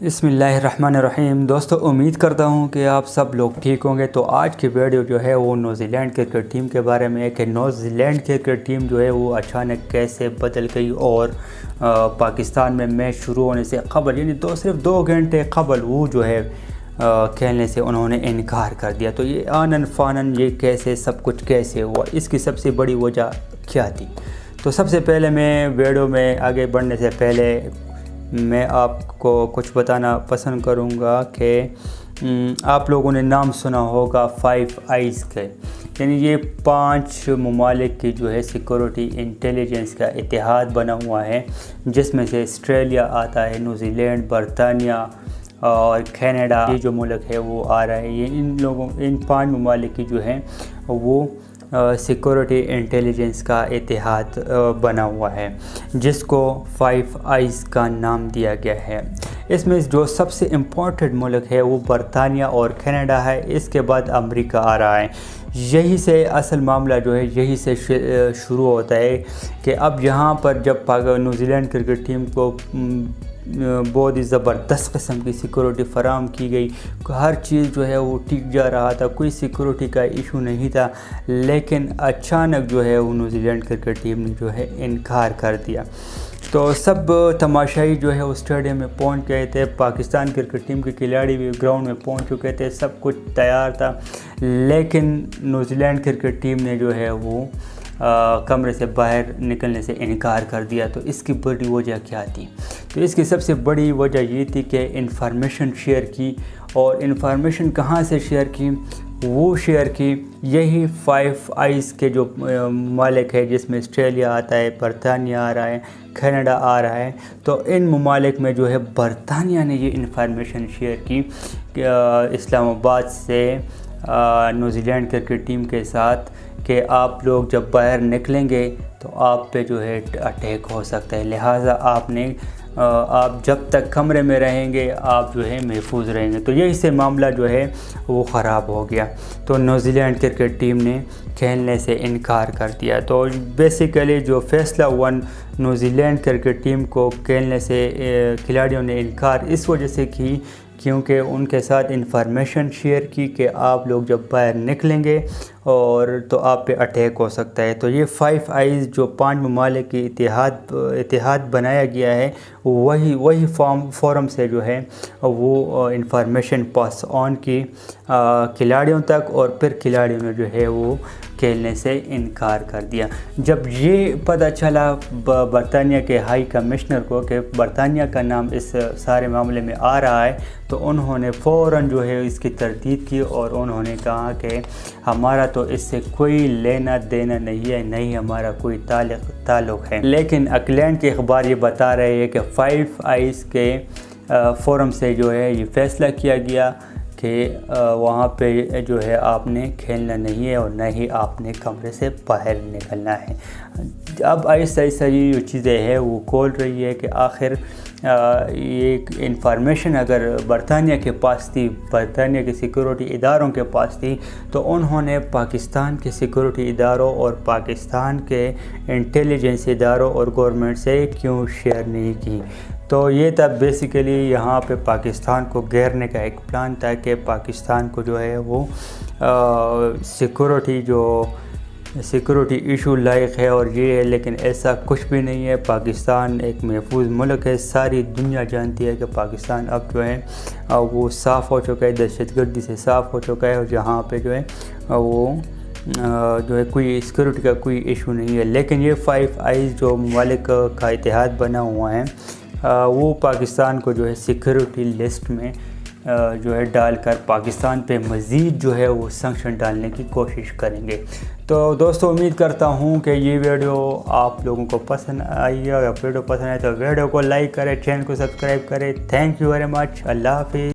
بسم اللہ الرحمن الرحیم۔ دوستو، امید کرتا ہوں کہ آپ سب لوگ ٹھیک ہوں گے۔ تو آج کی ویڈیو جو ہے وہ نیوزی لینڈ کرکٹ ٹیم کے بارے میں ہے کہ نیوزی لینڈ کرکٹ ٹیم جو ہے وہ اچانک کیسے بدل گئی اور پاکستان میں میچ شروع ہونے سے قبل یعنی صرف 2 گھنٹے قبل وہ جو ہے کھیلنے سے انہوں نے انکار کر دیا۔ تو یہ آنن فانن یہ کیسے سب کچھ کیسے ہوا، اس کی سب سے بڑی وجہ کیا تھی؟ تو سب سے پہلے میں ویڈیو میں آگے بڑھنے سے پہلے میں آپ کو کچھ بتانا پسند کروں گا کہ آپ لوگوں نے نام سنا ہوگا 5 آئیز کے، یعنی یہ 5 ممالک کی جو ہے سیکورٹی انٹیلیجنس کا اتحاد بنا ہوا ہے، جس میں سے آسٹریلیا آتا ہے، نیوزی لینڈ، برطانیہ اور کینیڈا، یہ جو ملک ہے وہ آ رہا ہے۔ یہ ان 5 ممالک کی جو ہے وہ سیکورٹی انٹیلیجنس کا اتحاد بنا ہوا ہے، جس کو 5 آئیز کا نام دیا گیا ہے۔ اس میں جو سب سے امپورٹنٹ ملک ہے وہ برطانیہ اور کینیڈا ہے، اس کے بعد امریکہ آ رہا ہے۔ یہی سے اصل معاملہ جو ہے یہی سے شروع ہوتا ہے کہ اب یہاں پر جب نیوزی لینڈ کرکٹ ٹیم کو بہت ہی زبردست قسم کی سیکورٹی فراہم کی گئی، ہر چیز جو ہے وہ ٹھیک جا رہا تھا، کوئی سیکورٹی کا ایشو نہیں تھا، لیکن اچانک جو ہے وہ نیوزی لینڈ کرکٹ ٹیم نے جو ہے انکار کر دیا۔ تو سب تماشائی جو ہے وہ اسٹیڈیم میں پہنچ گئے تھے، پاکستان کرکٹ ٹیم کے کھلاڑی بھی گراؤنڈ میں پہنچ چکے تھے، سب کچھ تیار تھا، لیکن نیوزی لینڈ کرکٹ ٹیم نے جو ہے وہ کمرے سے باہر نکلنے سے انکار کر دیا۔ تو اس کی بڑی وجہ کیا تھی؟ تو اس کی سب سے بڑی وجہ یہ تھی کہ انفارمیشن شیئر کی، اور انفارمیشن کہاں سے شیئر کی؟ وہ شیئر کی یہی 5 آئیز کے جو ممالک ہے، جس میں آسٹریلیا آتا ہے، برطانیہ آ رہا ہے، کینیڈا آ رہا ہے۔ تو ان ممالک میں جو ہے برطانیہ نے یہ انفارمیشن شیئر کی کہ اسلام آباد سے نیوزی لینڈ کرکٹ ٹیم کے ساتھ کہ آپ لوگ جب باہر نکلیں گے تو آپ پہ جو ہے اٹیک ہو سکتا ہے، لہٰذا آپ جب تک کمرے میں رہیں گے آپ جو ہے محفوظ رہیں گے۔ تو یہی سے معاملہ جو ہے وہ خراب ہو گیا، تو نیوزی لینڈ کرکٹ ٹیم نے کھیلنے سے انکار کر دیا۔ تو بیسیکلی جو فیصلہ ہوا نیوزی لینڈ کرکٹ ٹیم کو کھیلنے سے کھلاڑیوں نے انکار اس وجہ سے کی کیونکہ ان کے ساتھ انفارمیشن شیئر کی کہ آپ لوگ جب باہر نکلیں گے اور تو آپ پہ اٹیک ہو سکتا ہے۔ تو یہ 5 آئیز جو 5 ممالک کی اتحاد بنایا گیا ہے، وہی فورم سے جو ہے وہ انفارمیشن پاس آن کی کھلاڑیوں تک، اور پھر کھلاڑیوں نے جو ہے وہ کھیلنے سے انکار کر دیا۔ جب یہ پتہ چلا برطانیہ کے ہائی کمشنر کو کہ برطانیہ کا نام اس سارے معاملے میں آ رہا ہے، تو انہوں نے فوراً جو ہے اس کی تردید کی، اور انہوں نے کہا کہ ہمارا تو اس سے کوئی لینا دینا نہیں ہے، نہیں ہمارا کوئی تعلق ہے۔ لیکن آکلینڈ کے اخبار یہ بتا رہے ہیں کہ 5 آئیز کے فورم سے جو ہے یہ فیصلہ کیا گیا کہ وہاں پہ جو ہے آپ نے کھیلنا نہیں ہے، اور نہ ہی آپ نے کمرے سے باہر نکلنا ہے۔ اب آہستہ آہستہ یہ جو چیزیں ہیں وہ کھول رہی ہے کہ آخر یہ انفارمیشن اگر برطانیہ کے پاس تھی، برطانیہ کے سیکورٹی اداروں کے پاس تھی، تو انہوں نے پاکستان کے سیکورٹی اداروں اور پاکستان کے انٹیلیجنس اداروں اور گورنمنٹ سے کیوں شیئر نہیں کی؟ تو یہ تھا بیسیکلی یہاں پہ پاکستان کو گھیرنے کا ایک پلان تھا کہ پاکستان کو جو ہے وہ سیکورٹی ایشو لائق ہے اور یہ ہے، لیکن ایسا کچھ بھی نہیں ہے۔ پاکستان ایک محفوظ ملک ہے، ساری دنیا جانتی ہے کہ پاکستان اب جو ہے وہ صاف ہو چکا ہے، دہشت گردی سے صاف ہو چکا ہے، اور جہاں پہ جو ہے وہ جو ہے کوئی سیکورٹی کا کوئی ایشو نہیں ہے۔ لیکن یہ 5 آئیز جو ممالک کا اتحاد بنا ہوا ہے وہ پاکستان کو جو ہے سیکورٹی لسٹ میں جو ہے ڈال کر پاکستان پہ مزید جو ہے وہ سنکشن ڈالنے کی کوشش کریں گے۔ تو دوستو، امید کرتا ہوں کہ یہ ویڈیو آپ لوگوں کو پسند آئی ہے، اگر ویڈیو پسند آئے تو ویڈیو کو لائک کریں، چینل کو سبسکرائب کریں۔ تھینک یو ویری مچ، اللہ حافظ۔